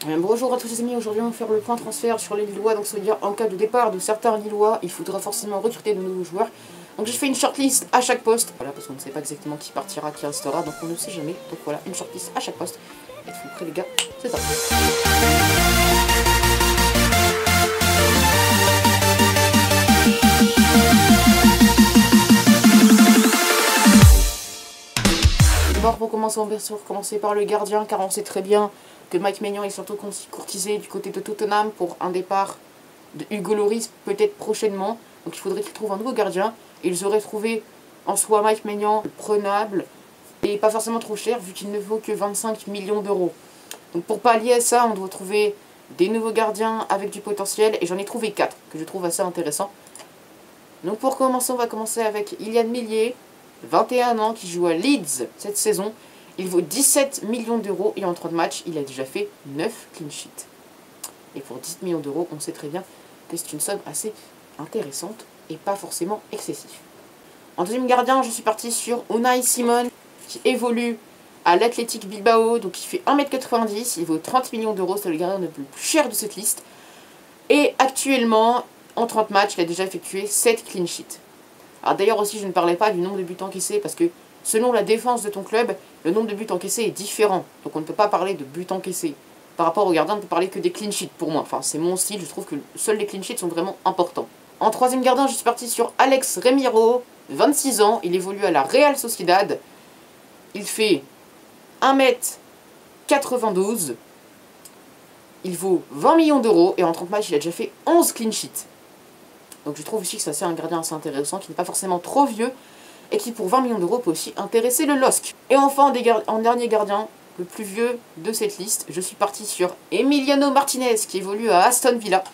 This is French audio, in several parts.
Bonjour à tous les amis, aujourd'hui on va faire le point transfert sur les Lillois, donc ça veut dire en cas de départ de certains Lillois, il faudra forcément recruter de nouveaux joueurs. Donc j'ai fait une shortlist à chaque poste, voilà, parce qu'on ne sait pas exactement qui partira, qui restera, donc on ne sait jamais. Donc voilà, une shortlist à chaque poste. Êtes-vous prêts les gars? C'est ça. D'abord pour commencer, on va commencer par le gardien, car on sait très bien que Mike Maignan est surtout courtisé du côté de Tottenham pour un départ de Hugo Lloris peut-être prochainement. Donc il faudrait qu'ils trouvent un nouveau gardien. Et ils auraient trouvé en soi Mike Maignan prenable et pas forcément trop cher vu qu'il ne vaut que 25 millions d'euros. Donc pour pallier à ça, on doit trouver des nouveaux gardiens avec du potentiel. Et j'en ai trouvé 4 que je trouve assez intéressants. Donc pour commencer, on va commencer avec Ilian Meslier, 21 ans, qui joue à Leeds cette saison. Il vaut 17 millions d'euros et en 30 matchs, il a déjà fait 9 clean sheets. Et pour 17 millions d'euros, on sait très bien que c'est une somme assez intéressante et pas forcément excessive. En deuxième gardien, je suis parti sur Unai Simon, qui évolue à l'Athletic Bilbao, donc il fait 1m90, il vaut 30 millions d'euros, c'est le gardien le plus cher de cette liste. Et actuellement, en 30 matchs, il a déjà effectué 7 clean sheets. Alors d'ailleurs aussi, je ne parlais pas du nombre de buts encaissés, parce que selon la défense de ton club, le nombre de buts encaissés est différent. Donc on ne peut pas parler de buts encaissés. Par rapport au gardien, on ne peut parler que des clean sheets pour moi. Enfin, c'est mon style, je trouve que seuls les clean sheets sont vraiment importants. En troisième gardien, je suis parti sur Alex Remiro, 26 ans. Il évolue à la Real Sociedad. Il fait 1m92. Il vaut 20 millions d'euros. Et en 30 matchs, il a déjà fait 11 clean sheets. Donc je trouve aussi que c'est un gardien assez intéressant, qui n'est pas forcément trop vieux, et qui pour 20 millions d'euros peut aussi intéresser le LOSC. Et enfin, en dernier gardien, le plus vieux de cette liste, je suis parti sur Emiliano Martinez, qui évolue à Aston Villa.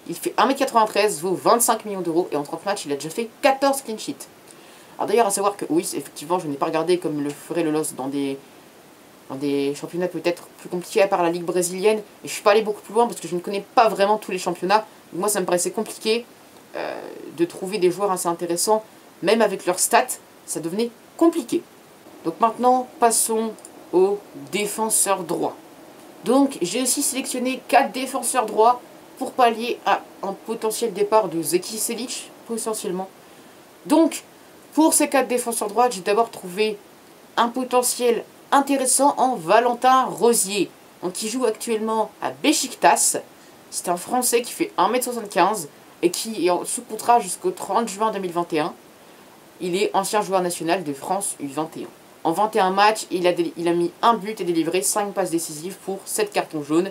Il fait 1m93, vaut 25 millions d'euros, et en 30 matchs, il a déjà fait 14 clean sheets. Alors d'ailleurs, à savoir que oui, effectivement, je n'ai pas regardé comme le ferait le LOSC dans des championnats peut-être plus compliqués à part la Ligue brésilienne, et je ne suis pas allé beaucoup plus loin parce que je ne connais pas vraiment tous les championnats. Donc moi, ça me paraissait compliqué de trouver des joueurs assez intéressants, même avec leurs stats, ça devenait compliqué. Donc maintenant, passons aux défenseurs droits. Donc j'ai aussi sélectionné 4 défenseurs droits pour pallier à un potentiel départ de Zeki Selic, potentiellement. Donc, pour ces 4 défenseurs droits, j'ai d'abord trouvé un potentiel intéressant en Valentin Rosier, donc qui joue actuellement à Beşiktaş. C'est un Français qui fait 1m75 et qui est sous contrat jusqu'au 30 juin 2021. Il est ancien joueur national de France U21. En 21 matchs, il a mis un but et délivré 5 passes décisives pour 7 cartons jaunes.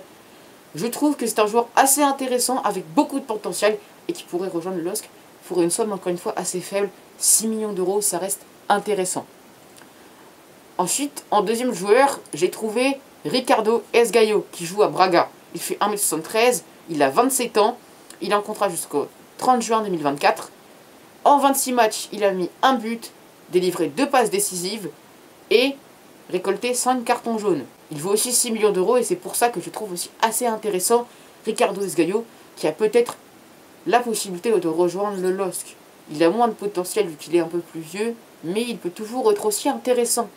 Je trouve que c'est un joueur assez intéressant avec beaucoup de potentiel et qui pourrait rejoindre le LOSC pour une somme encore une fois assez faible. 6 millions d'euros, ça reste intéressant. Ensuite, en deuxième joueur, j'ai trouvé Ricardo Esgaio qui joue à Braga. Il fait 1m73, il a 27 ans, il est en contrat jusqu'au 30 juin 2024. En 26 matchs, il a mis un but, délivré 2 passes décisives et récolté 5 cartons jaunes. Il vaut aussi 6 millions d'euros et c'est pour ça que je trouve aussi assez intéressant Ricardo Esgaio qui a peut-être la possibilité de rejoindre le LOSC. Il a moins de potentiel vu qu'il est un peu plus vieux, mais il peut toujours être aussi intéressant.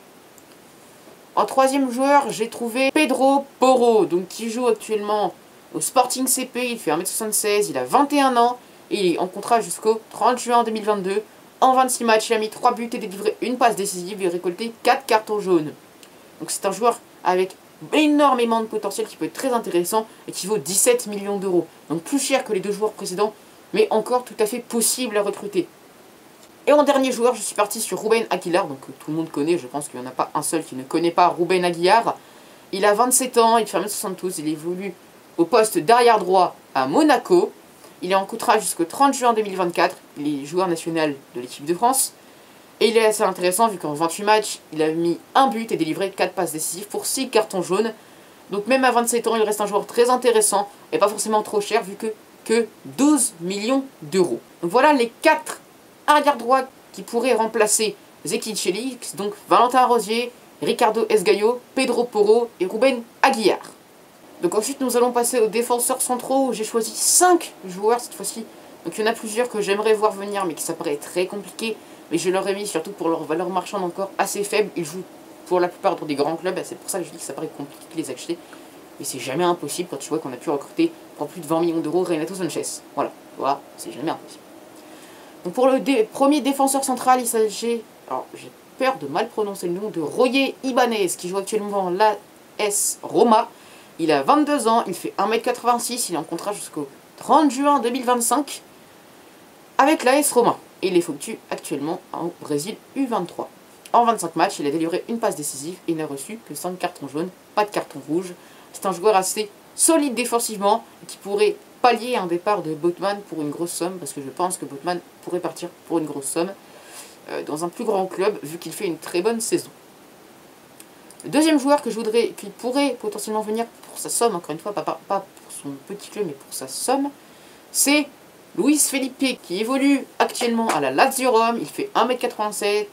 En troisième joueur, j'ai trouvé Pedro Porro, donc qui joue actuellement au Sporting CP. Il fait 1m76, il a 21 ans et il est en contrat jusqu'au 30 juin 2022. En 26 matchs, il a mis 3 buts et délivré une passe décisive et récolté 4 cartons jaunes. Donc c'est un joueur avec énormément de potentiel qui peut être très intéressant et qui vaut 17 millions d'euros. Donc plus cher que les 2 joueurs précédents, mais encore tout à fait possible à recruter. Et en dernier joueur, je suis parti sur Ruben Aguilar, donc tout le monde connaît, je pense qu'il n'y en a pas un seul qui ne connaît pas Ruben Aguilar. Il a 27 ans, il fait 1m72, il évolue au poste d'arrière droit à Monaco. Il est en contrat jusqu'au 30 juin 2024, il est joueur national de l'équipe de France. Et il est assez intéressant vu qu'en 28 matchs, il a mis un but et délivré 4 passes décisives pour 6 cartons jaunes. Donc même à 27 ans, il reste un joueur très intéressant et pas forcément trop cher vu que 12 millions d'euros. Donc voilà les 4 arrière droit qui pourrait remplacer Zeki Selic, donc Valentin Rosier, Ricardo Esgaio, Pedro Porro et Ruben Aguilar. Donc ensuite nous allons passer aux défenseurs centraux où j'ai choisi 5 joueurs cette fois-ci. Donc il y en a plusieurs que j'aimerais voir venir mais qui ça paraît très compliqué. Mais je leur ai mis surtout pour leur valeur marchande encore assez faible. Ils jouent pour la plupart dans des grands clubs, c'est pour ça que je dis que ça paraît compliqué de les acheter. mais c'est jamais impossible quand tu vois qu'on a pu recruter pour plus de 20 millions d'euros Renato Sanchez. Voilà, voilà, c'est jamais impossible. Donc pour le premier défenseur central, il s'agit, alors j'ai peur de mal prononcer le nom, de Roger Ibanez, qui joue actuellement l'AS Roma. Il a 22 ans, il fait 1m86, il est en contrat jusqu'au 30 juin 2025 avec l'AS Roma. Et il effectue actuellement en Brésil U23. En 25 matchs, il a délivré une passe décisive et il n'a reçu que 5 cartons jaunes, pas de carton rouge. C'est un joueur assez solide défensivement qui pourrait pallier un départ de Botman pour une grosse somme, parce que je pense que Botman pourrait partir pour une grosse somme dans un plus grand club, vu qu'il fait une très bonne saison. Le deuxième joueur que je voudrais, qui pourrait potentiellement venir pour sa somme, encore une fois, pas pour son petit club, mais pour sa somme, c'est Luis Felipe, qui évolue actuellement à la Lazio Rome. Il fait 1m87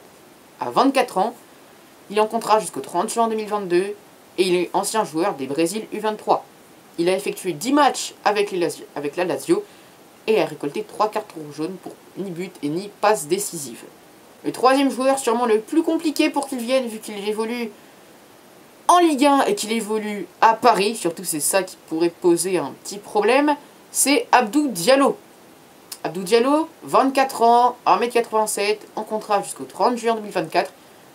à 24 ans. Il est en contrat jusqu'au 30 juin 2022 et il est ancien joueur des Brésil U23. Il a effectué 10 matchs avec la Lazio et a récolté 3 cartons jaunes pour ni but et ni passe décisive. Le troisième joueur, sûrement le plus compliqué pour qu'il vienne, vu qu'il évolue en Ligue 1 et qu'il évolue à Paris, surtout c'est ça qui pourrait poser un petit problème, c'est Abdou Diallo. Abdou Diallo, 24 ans, 1m87, en contrat jusqu'au 30 juin 2024,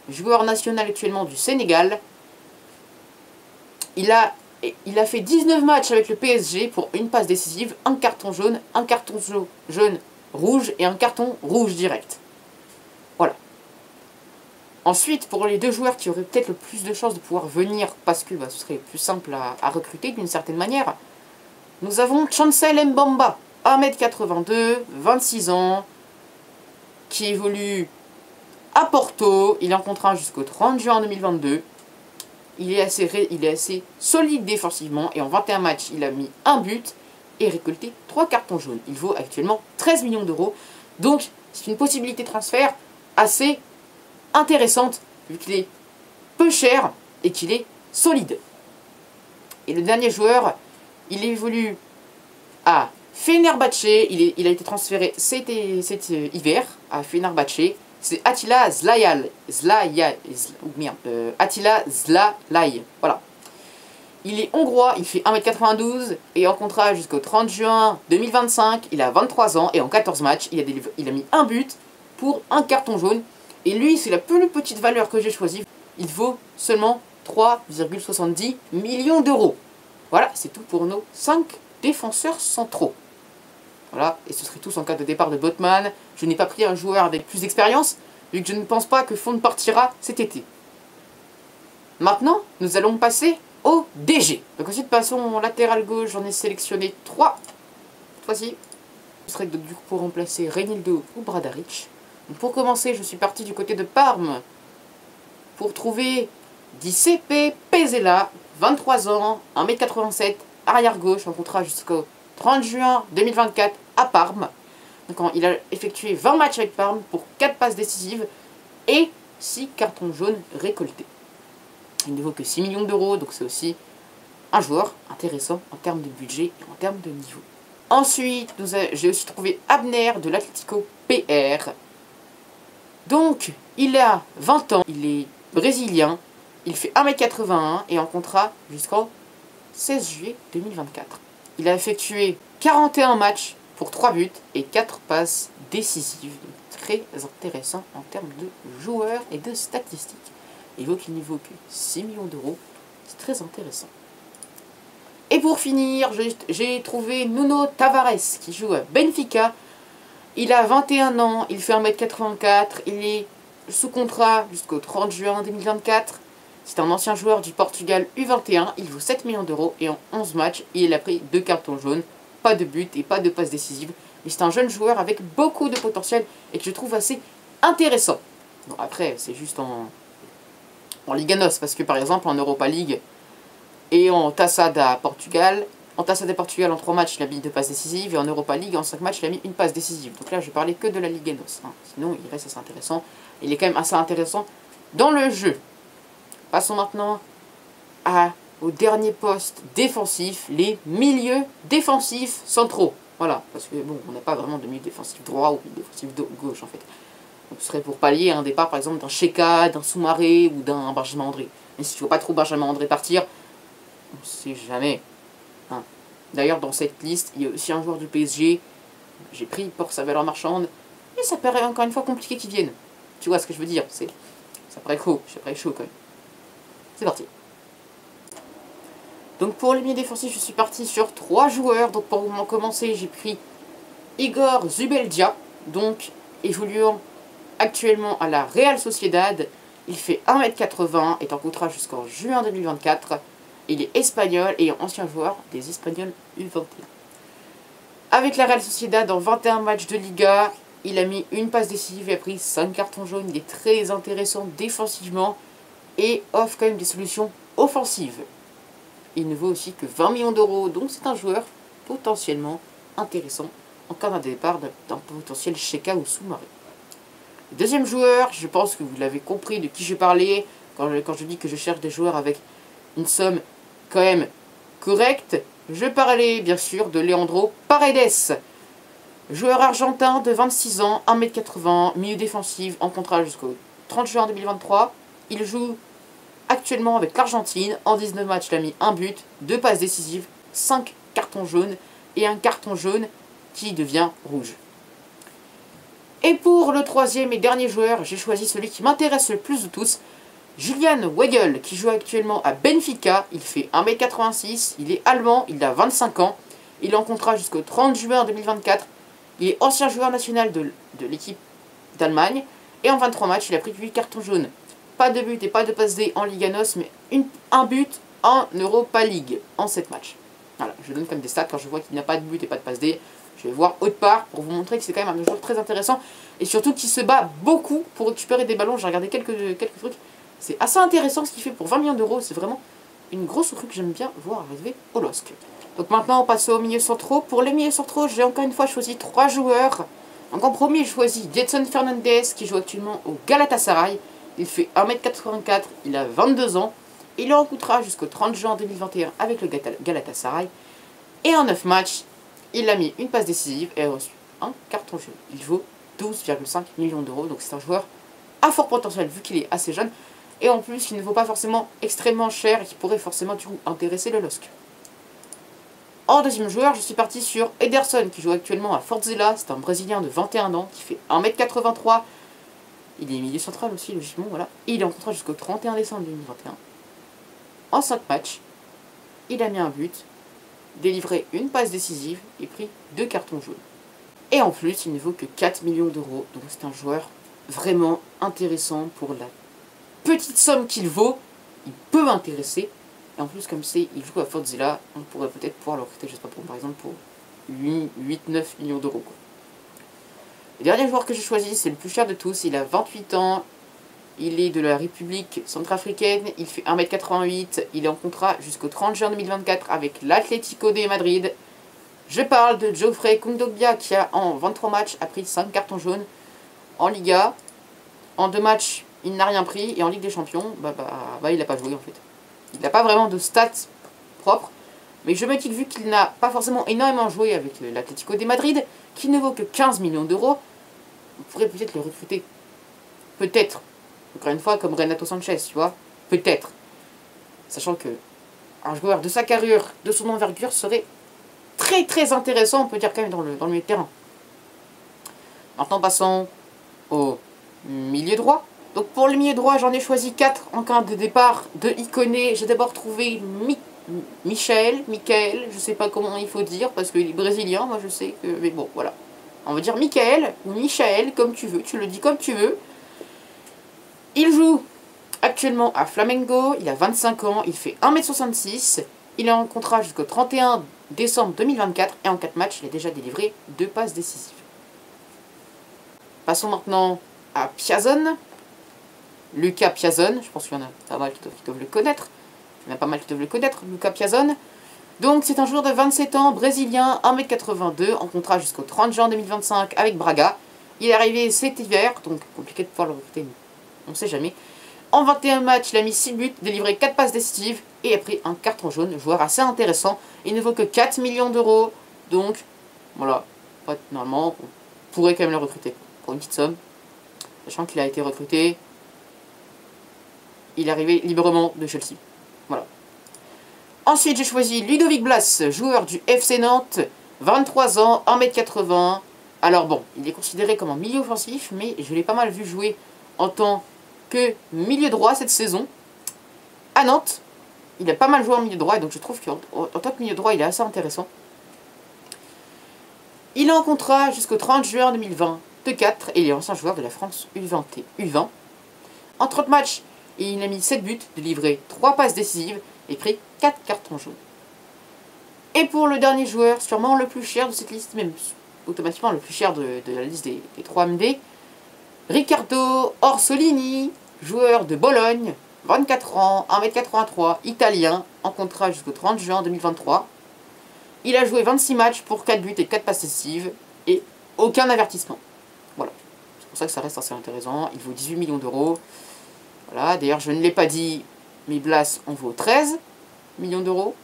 joueur national actuellement du Sénégal. Il a fait 19 matchs avec le PSG pour une passe décisive, un carton jaune rouge et un carton rouge direct. Voilà. Ensuite, pour les deux joueurs qui auraient peut-être le plus de chances de pouvoir venir, parce que ce serait plus simple à recruter d'une certaine manière, nous avons Chancel Mbamba, 1m82, 26 ans, qui évolue à Porto. Il est en contrat jusqu'au 30 juin 2022. Il est assez solide défensivement et en 21 matchs, il a mis un but et récolté 3 cartons jaunes. Il vaut actuellement 13 millions d'euros. Donc, c'est une possibilité de transfert assez intéressante vu qu'il est peu cher et qu'il est solide. Et le dernier joueur, il évolue à Fenerbahçe. Il a été transféré cet hiver à Fenerbahçe. C'est Attila Attila Zlalai. Voilà. Il est hongrois, il fait 1m92 et en contrat jusqu'au 30 juin 2025. Il a 23 ans et en 14 matchs, il a mis un but pour un carton jaune. Et lui, c'est la plus petite valeur que j'ai choisie. Il vaut seulement 3,70 millions d'euros. Voilà, c'est tout pour nos 5 défenseurs centraux. Voilà, et ce serait tous en cas de départ de Botman. Je n'ai pas pris un joueur avec plus d'expérience, vu que je ne pense pas que Font partira cet été. Maintenant, nous allons passer au DG. Donc ensuite, passons au latéral gauche. J'en ai sélectionné 3. Cette fois-ci, ce serait du coup pour remplacer Reinildo ou Bradaric. Donc pour commencer, je suis parti du côté de Parme pour trouver Giuseppe Pezzella, 23 ans, 1m87, arrière gauche, en contrat jusqu'au 30 juin 2024 à Parme. Donc il a effectué 20 matchs avec Parme pour 4 passes décisives et 6 cartons jaunes récoltés. Il ne vaut que 6 millions d'euros, donc c'est aussi un joueur intéressant en termes de budget et en termes de niveau. Ensuite, j'ai aussi trouvé Abner de l'Atlético PR. Donc, il a 20 ans, il est brésilien, il fait 1m81 et en contrat jusqu'au 16 juillet 2024. Il a effectué 41 matchs pour 3 buts et 4 passes décisives. Donc, très intéressant en termes de joueurs et de statistiques. Il vaut qu'il n'y vaut que 6 millions d'euros. C'est très intéressant. Et pour finir, j'ai trouvé Nuno Tavares qui joue à Benfica. Il a 21 ans, il fait 1m84, il est sous contrat jusqu'au 30 juin 2024. C'est un ancien joueur du Portugal U21, il vaut 7 millions d'euros et en 11 matchs, il a pris 2 cartons jaunes, pas de but et pas de passe décisive. Mais c'est un jeune joueur avec beaucoup de potentiel et que je trouve assez intéressant. Bon, après, c'est juste en Liga NOS, parce que par exemple en Europa League et en Taça da Portugal, en 3 matchs, il a mis 2 passes décisives, et en Europa League, en 5 matchs, il a mis une passe décisive. Donc là, je parlais que de la Liga NOS. Hein. Sinon, il reste assez intéressant. Il est quand même assez intéressant dans le jeu. Passons maintenant au dernier poste défensif, les milieux défensifs centraux. Voilà, parce que bon, on n'a pas vraiment de milieu défensif droit ou milieu défensif gauche en fait. Donc ce serait pour pallier un départ par exemple d'un Cheka, d'un Soumaré ou d'un Benjamin André. Mais si tu ne vois pas trop Benjamin André partir, on sait jamais. Hein. D'ailleurs, dans cette liste, il y a aussi un joueur du PSG. J'ai pris pour sa valeur marchande. Et ça paraît encore une fois compliqué qu'il vienne. Tu vois ce que je veux dire? Ça paraît chaud quand même. C'est parti. Donc pour les milieux défensifs, je suis parti sur 3 joueurs. Donc pour commencer, j'ai pris Igor Zubeldia, donc évoluant actuellement à la Real Sociedad. Il fait 1m80, est en contrat jusqu'en juin 2024. Il est espagnol et ancien joueur des Espagnols U21. Avec la Real Sociedad, en 21 matchs de Liga, il a mis une passe décisive et a pris 5 cartons jaunes. Il est très intéressant défensivement et offre quand même des solutions offensives. Il ne vaut aussi que 20 millions d'euros, donc c'est un joueur potentiellement intéressant en cas d'un départ d'un potentiel Sheka ou sous-marin. Le deuxième joueur, je pense que vous l'avez compris de qui je parlais quand je dis que je cherche des joueurs avec une somme quand même correcte. Je parlais bien sûr de Leandro Paredes, joueur argentin de 26 ans, 1m80, milieu défensif, en contrat jusqu'au 30 juin 2023. Il joue actuellement avec l'Argentine. En 19 matchs, il a mis un but, 2 passes décisives, 5 cartons jaunes et un carton jaune qui devient rouge. Et pour le troisième et dernier joueur, j'ai choisi celui qui m'intéresse le plus de tous, Julian Weigl, qui joue actuellement à Benfica. Il fait 1m86, il est allemand, il a 25 ans. Il est en contrat jusqu'au 30 juin 2024. Il est ancien joueur national de l'équipe d'Allemagne. Et en 23 matchs, il a pris 8 cartons jaunes. Pas de but et pas de passe D en Liga NOS, mais un but en Europa League en 7 matchs. Voilà, je donne comme des stats quand je vois qu'il n'y a pas de but et pas de passe D. Je vais voir autre part pour vous montrer que c'est quand même un joueur très intéressant. Et surtout qui se bat beaucoup pour récupérer des ballons. J'ai regardé quelques trucs. C'est assez intéressant ce qu'il fait pour 20 millions d'euros. C'est vraiment une grosse recrue que j'aime bien voir arriver au LOSC. Donc maintenant on passe aux milieux centraux. Pour les milieux centraux, j'ai encore une fois choisi 3 joueurs. Donc en premier, j'ai choisi Gedson Fernandez qui joue actuellement au Galatasaray. Il fait 1m84, il a 22 ans. Il en coûtera jusqu'au 30 juin 2021 avec le Galatasaray. Et en 9 matchs, il a mis une passe décisive et a reçu un carton jaune. Il vaut 12,5 millions d'euros. Donc c'est un joueur à fort potentiel vu qu'il est assez jeune. Et en plus, il ne vaut pas forcément extrêmement cher et qui pourrait forcément du coup intéresser le LOSC. En deuxième joueur, je suis parti sur Ederson qui joue actuellement à Fortaleza. C'est un Brésilien de 21 ans qui fait 1m83. Il est milieu central aussi, logiquement, voilà. Et il est en contrat jusqu'au 31 décembre 2021. En 5 matchs, il a mis un but, délivré une passe décisive et pris 2 cartons jaunes. Et en plus, il ne vaut que 4 millions d'euros. Donc c'est un joueur vraiment intéressant pour la petite somme qu'il vaut. Il peut m'intéresser. Et en plus, comme c'est, il joue à Fortaleza, on pourrait peut-être pouvoir le recruter, je sais pas, par exemple, pour 8-9 millions d'euros. Le dernier joueur que j'ai choisi, c'est le plus cher de tous. Il a 28 ans. Il est de la République centrafricaine. Il fait 1m88. Il est en contrat jusqu'au 30 juin 2024 avec l'Atlético de Madrid. Je parle de Geoffrey Kondogbia qui a en 23 matchs a pris 5 cartons jaunes en Liga. En 2 matchs, il n'a rien pris. Et en Ligue des Champions, il n'a pas joué en fait. Il n'a pas vraiment de stats propres. Mais je me dis que vu qu'il n'a pas forcément énormément joué avec l'Atlético de Madrid, qui ne vaut que 15 millions d'euros, on pourrait peut-être le recruter. Peut-être. Encore une fois, comme Renato Sanchez, tu vois. Peut-être. Sachant que un joueur de sa carrure, de son envergure, serait très très intéressant, on peut dire quand même, dans le milieu de terrain. Maintenant, passons au milieu droit. Donc pour le milieu droit, j'en ai choisi 4 en cas de départ de Iconé. J'ai d'abord trouvé Michael, je sais pas comment il faut dire, parce qu'il est brésilien, moi je sais que... Mais bon, voilà. On va dire Michael, ou Michael, comme tu veux, tu le dis comme tu veux. Il joue actuellement à Flamengo, il a 25 ans, il fait 1m66. Il est en contrat jusqu'au 31 décembre 2024, et en 4 matchs, il a déjà délivré 2 passes décisives. Passons maintenant à Piazon. Lucas Piazon, je pense qu'il y en a pas mal qui doivent le connaître. Il y en a pas mal qui doivent le connaître, Lucas Piazon. Donc c'est un joueur de 27 ans, brésilien, 1m82, en contrat jusqu'au 30 juin 2025 avec Braga. Il est arrivé cet hiver, donc compliqué de pouvoir le recruter, on ne sait jamais. En 21 matchs, il a mis 6 buts, délivré 4 passes décisives et a pris un carton jaune, joueur assez intéressant. Il ne vaut que 4 millions d'euros, donc voilà, normalement on pourrait quand même le recruter pour une petite somme. Sachant qu'il a été recruté, il est arrivé librement de Chelsea. Voilà. Ensuite, j'ai choisi Ludovic Blas, joueur du FC Nantes, 23 ans, 1m80. Alors bon, il est considéré comme un milieu offensif, mais je l'ai pas mal vu jouer en tant que milieu droit cette saison. À Nantes, il a pas mal joué en milieu droit, et donc je trouve qu'en tant que milieu droit, il est assez intéressant. Il est en contrat jusqu'au 30 juin 2024, et il est ancien joueur de la France U20 et U20. En 30 matchs, il a mis 7 buts, délivré 3 passes décisives, et pris 4 cartons jaunes. Et pour le dernier joueur, sûrement le plus cher de cette liste, même automatiquement le plus cher de la liste des 3 MD, Riccardo Orsolini, joueur de Bologne, 24 ans, 1m83, italien, en contrat jusqu'au 30 juin 2023. Il a joué 26 matchs pour 4 buts et 4 passes décisives, et aucun avertissement. Voilà, c'est pour ça que ça reste assez intéressant. Il vaut 18 millions d'euros. Voilà, d'ailleurs je ne l'ai pas dit, mais Blas en vaut 13 millions d'euros.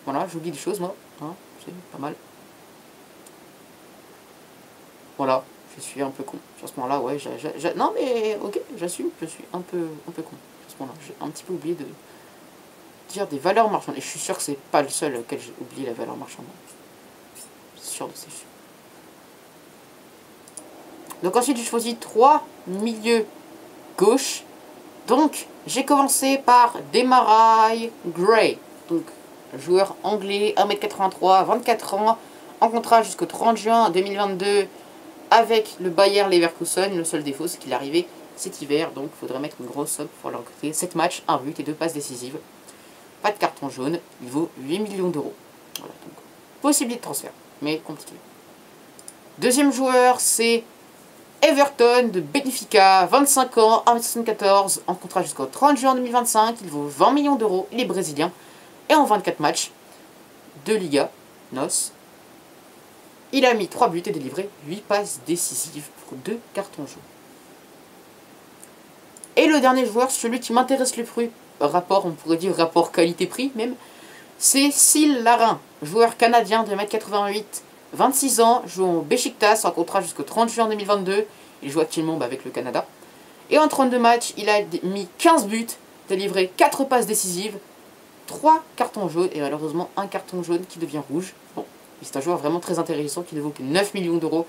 Voilà, j'oublie des choses moi, hein, c'est pas mal. Voilà, je suis un peu con. Sur ce moment-là, ouais, non mais ok, j'assume, je suis un peu con. Sur ce moment-là, j'ai un petit peu oublié de dire des valeurs marchandes. Et je suis sûr que c'est pas le seul auquel j'ai oublié la valeur marchande. C'est sûr de c'est sûr. Donc ensuite, j'ai choisi 3 milieux gauche. Donc, j'ai commencé par Demarai Gray. Donc, joueur anglais, 1m83, 24 ans, en contrat jusqu'au 30 juin 2022 avec le Bayer Leverkusen. Le seul défaut, c'est qu'il est arrivé cet hiver, donc il faudrait mettre une grosse somme pour le recruter. 7 matchs, 1 but et 2 passes décisives. Pas de carton jaune, il vaut 8 millions d'euros. Voilà, donc possibilité de transfert, mais compliqué. Deuxième joueur, c'est Everton de Benfica, 25 ans, 1m74, en contrat jusqu'au 30 juin 2025. Il vaut 20 millions d'euros, il est brésilien. Et en 24 matchs de Liga, NOS, il a mis 3 buts et délivré 8 passes décisives pour 2 cartons jaunes. Et le dernier joueur, celui qui m'intéresse le plus, rapport, on pourrait dire rapport qualité-prix même, c'est Syl Larin, joueur canadien de 1m88, 26 ans, joue au Beşiktaş, en contrat jusqu'au 30 juin 2022. Il joue actuellement avec le Canada. Et en 32 matchs, il a mis 15 buts, délivré 4 passes décisives, 3 cartons jaunes et malheureusement un carton jaune qui devient rouge. Bon, c'est un joueur vraiment très intéressant qui ne vaut que 9 millions d'euros.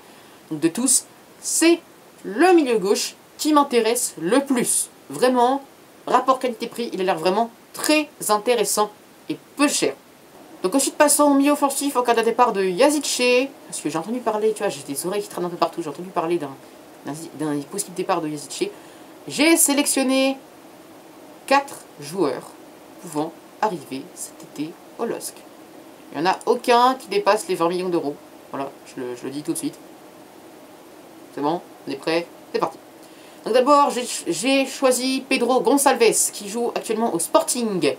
Donc de tous, c'est le milieu gauche qui m'intéresse le plus. Vraiment, rapport qualité-prix, il a l'air vraiment très intéressant et peu cher. Donc ensuite passons au milieu offensif en cas de départ de Yazice. Parce que j'ai entendu parler, tu vois, j'ai des oreilles qui traînent un peu partout, j'ai entendu parler d'un possible départ de Yazice. J'ai sélectionné 4 joueurs pouvant arriver cet été au LOSC. Il n'y en a aucun qui dépasse les 20 millions d'euros. Voilà, je le dis tout de suite. C'est bon, on est prêt, c'est parti. Donc d'abord, j'ai choisi Pedro Gonçalves, qui joue actuellement au Sporting.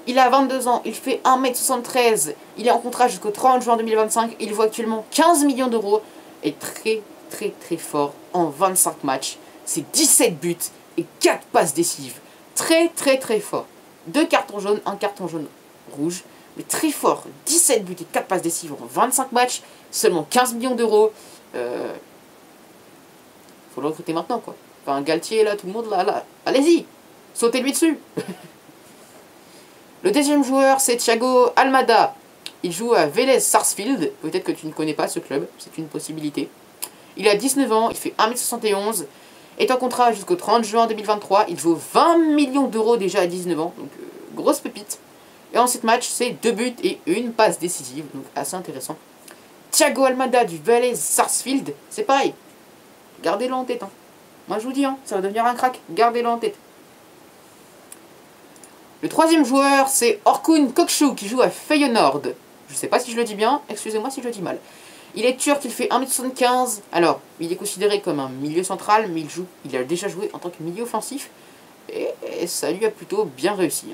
Il a 22 ans, il fait 1m73, il est en contrat jusqu'au 30 juin 2025, il vaut actuellement 15 millions d'euros, et très fort en 25 matchs. C'est 17 buts et 4 passes décisives. Très fort. 2 cartons jaunes, 1 carton jaune rouge, mais très fort. 17 buts et 4 passes décisives en 25 matchs, seulement 15 millions d'euros. Faut le recruter maintenant, quoi. Enfin, Galtier, là, tout le monde, là, allez-y, sautez-lui dessus. Le deuxième joueur, c'est Thiago Almada. Il joue à Vélez Sarsfield. Peut-être que tu ne connais pas ce club, c'est une possibilité. Il a 19 ans, il fait 1m71, est en contrat jusqu'au 30 juin 2023. Il vaut 20 millions d'euros déjà à 19 ans, donc grosse pépite. Et en 7 matchs, c'est 2 buts et 1 passe décisive, donc assez intéressant. Thiago Almada du Vélez Sarsfield, c'est pareil. Gardez-le en tête. Hein. Moi je vous dis, hein, ça va devenir un crack. Gardez-le en tête. Le troisième joueur, c'est Orkun Kökçü qui joue à Feyenoord. Je ne sais pas si je le dis bien, excusez-moi si je le dis mal. Il est turc, il fait 1m75. Alors, il est considéré comme un milieu central, mais il a déjà joué en tant que milieu offensif. Et ça lui a plutôt bien réussi.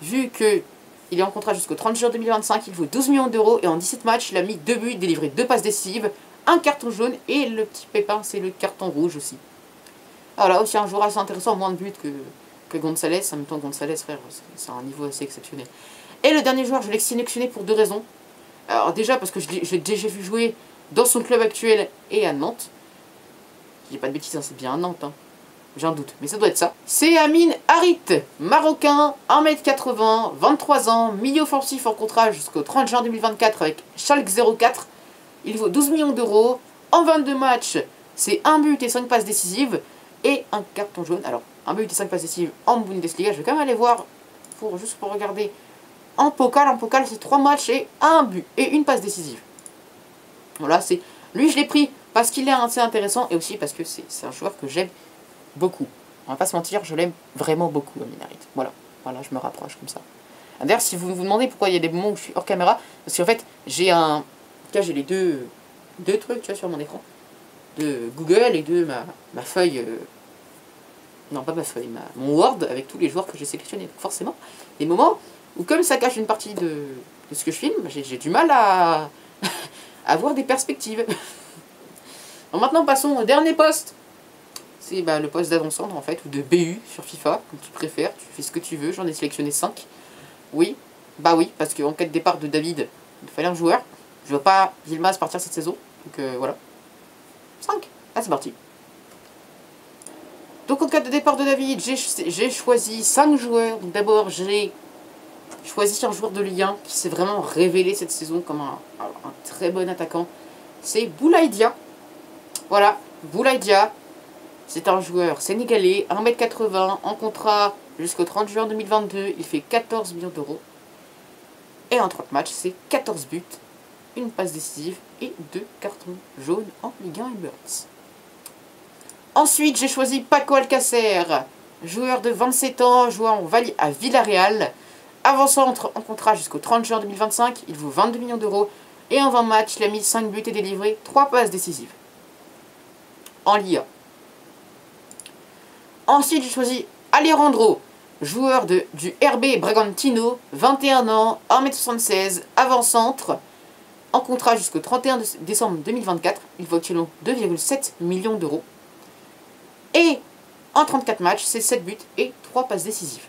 Vu qu'il est en contrat jusqu'au 30 juin 2025, il vaut 12 millions d'euros. Et en 17 matchs, il a mis 2 buts, délivré 2 passes décisives, 1 carton jaune. Et le petit pépin, c'est le carton rouge aussi. Alors là aussi, un joueur assez intéressant, moins de buts que Gonçalves. En même temps, Gonçalves, frère, c'est un niveau assez exceptionnel. Et le dernier joueur, je l'ai sélectionné pour 2 raisons. Alors déjà, parce que je l'ai déjà vu jouer dans son club actuel et à Nantes. Je dis pas de bêtises, hein, c'est bien à Nantes. Hein. j'ai un doute, mais ça doit être ça. C'est Amin Harit, marocain, 1m80, 23 ans, milieu offensif en contrat jusqu'au 30 juin 2024 avec Schalke 04. Il vaut 12 millions d'euros. En 22 matchs, c'est 1 but et 5 passes décisives et un carton jaune. Alors, 1 but et 5 passes décisives en Bundesliga. Je vais quand même aller voir, juste pour regarder. En Pokal, c'est 3 matchs et 1 but et une passe décisive. Voilà, c'est lui, je l'ai pris parce qu'il est assez intéressant et aussi parce que c'est un joueur que j'aime beaucoup. On va pas se mentir, je l'aime vraiment beaucoup, Amin Harit. Voilà, je me rapproche comme ça. D'ailleurs, si vous vous demandez pourquoi il y a des moments où je suis hors caméra, parce qu'en fait, j'ai j'ai les deux trucs, tu vois, sur mon écran, de Google et de ma feuille, non pas ma feuille, mon Word avec tous les joueurs que j'ai sélectionnés. Donc forcément, des moments où comme ça cache une partie de ce que je filme, j'ai du mal à avoir des perspectives. Alors maintenant, passons au dernier poste. C'est le poste d'avant-centre en fait, ou de BU sur FIFA, comme tu préfères, tu fais ce que tu veux, j'en ai sélectionné 5. Oui, oui, parce qu'en cas de départ de David, il fallait un joueur. Je ne veux pas Yilmaz partir cette saison, donc voilà. 5, ah c'est parti. Donc en cas de départ de David, j'ai choisi 5 joueurs. Donc d'abord j'ai choisi un joueur de Ligue 1 qui s'est vraiment révélé cette saison comme un très bon attaquant. C'est Boulaye Dia. Voilà, Boulaye Dia. C'est un joueur sénégalais, 1m80, en contrat jusqu'au 30 juin 2022. Il fait 14 millions d'euros. Et en 30 matchs, c'est 14 buts, une passe décisive et 2 cartons jaunes en Ligue 1 Emirates. Ensuite, j'ai choisi Paco Alcacer, joueur de 27 ans, jouant à Villarreal. Avant-centre en contrat jusqu'au 30 juin 2025. Il vaut 22 millions d'euros. Et en 20 matchs, il a mis 5 buts et délivré 3 passes décisives. En Liga. Ensuite, j'ai choisi Alejandro, joueur du RB Bragantino, 21 ans, 1m76, avant-centre, en contrat jusqu'au 31 décembre 2024. Il vaut actuellement 2,7 millions d'euros. Et en 34 matchs, c'est 7 buts et 3 passes décisives.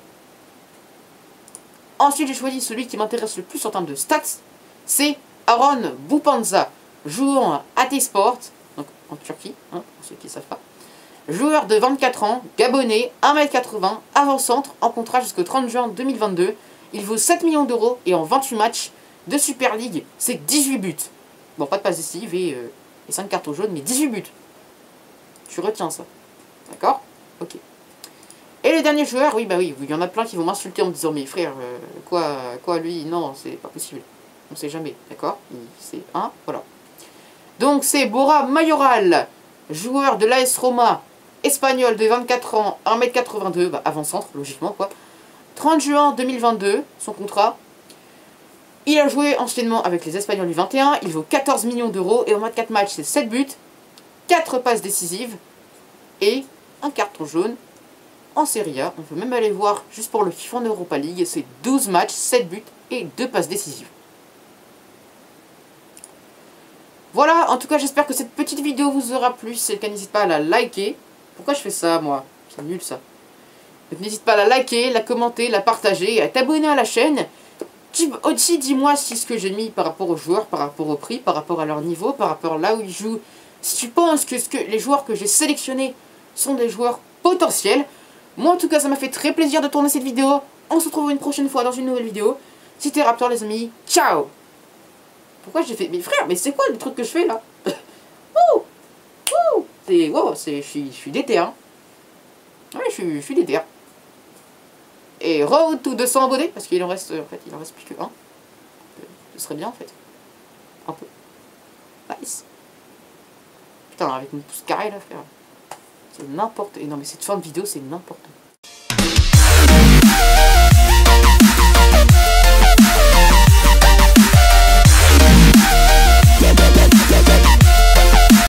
Ensuite, j'ai choisi celui qui m'intéresse le plus en termes de stats, c'est Aron Bupanza, joueur à Atesport, donc en Turquie, pour ceux qui ne savent pas. Joueur de 24 ans, gabonais, 1m80, avant-centre, en contrat jusqu'au 30 juin 2022. Il vaut 7 millions d'euros et en 28 matchs de Super League, c'est 18 buts. Bon, pas de passe décisive et 5 cartons jaunes, mais 18 buts. Tu retiens ça. D'accord? Ok. Et le dernier joueur, oui, il y en a plein qui vont m'insulter en me disant, mais frère, quoi lui, non, c'est pas possible. On sait jamais, d'accord? C'est un, voilà. Donc c'est Bora Mayoral, joueur de l'AS Roma, espagnol de 24 ans, 1m82, avant-centre, logiquement, quoi. 30 juin 2022, son contrat. Il a joué anciennement avec les Espagnols du 21, il vaut 14 millions d'euros, et en 24 matchs, c'est 7 buts, 4 passes décisives, et un carton jaune en Serie A. On peut même aller voir, juste pour le kiff en Europa League, c'est 12 matchs, 7 buts, et 2 passes décisives. Voilà, en tout cas, j'espère que cette petite vidéo vous aura plu. Si c'est le cas, n'hésite pas à la liker. Pourquoi je fais ça, moi? C'est nul, ça. Donc n'hésite pas à la liker, la commenter, la partager et à t'abonner à la chaîne. Aussi, dis-moi si ce que j'ai mis par rapport aux joueurs, par rapport au prix, par rapport à leur niveau, par rapport à là où ils jouent, si tu penses que les joueurs que j'ai sélectionnés sont des joueurs potentiels. Moi, en tout cas, ça m'a fait très plaisir de tourner cette vidéo. On se retrouve une prochaine fois dans une nouvelle vidéo. C'était Raptor, les amis. Ciao! Pourquoi j'ai fait... Mais frère, mais c'est quoi le truc que je fais là? Ouh! Ouh! C'est... Wow, je suis déter, hein. Ouais, je suis déter. Et road to 200 abonnés, parce qu'il en reste... En fait, il en reste plus que 1. Ce serait bien, en fait. Un peu. Nice. Putain, avec une pouce carré là, frère. C'est n'importe... Non, mais cette fin de vidéo, c'est n'importe quoi.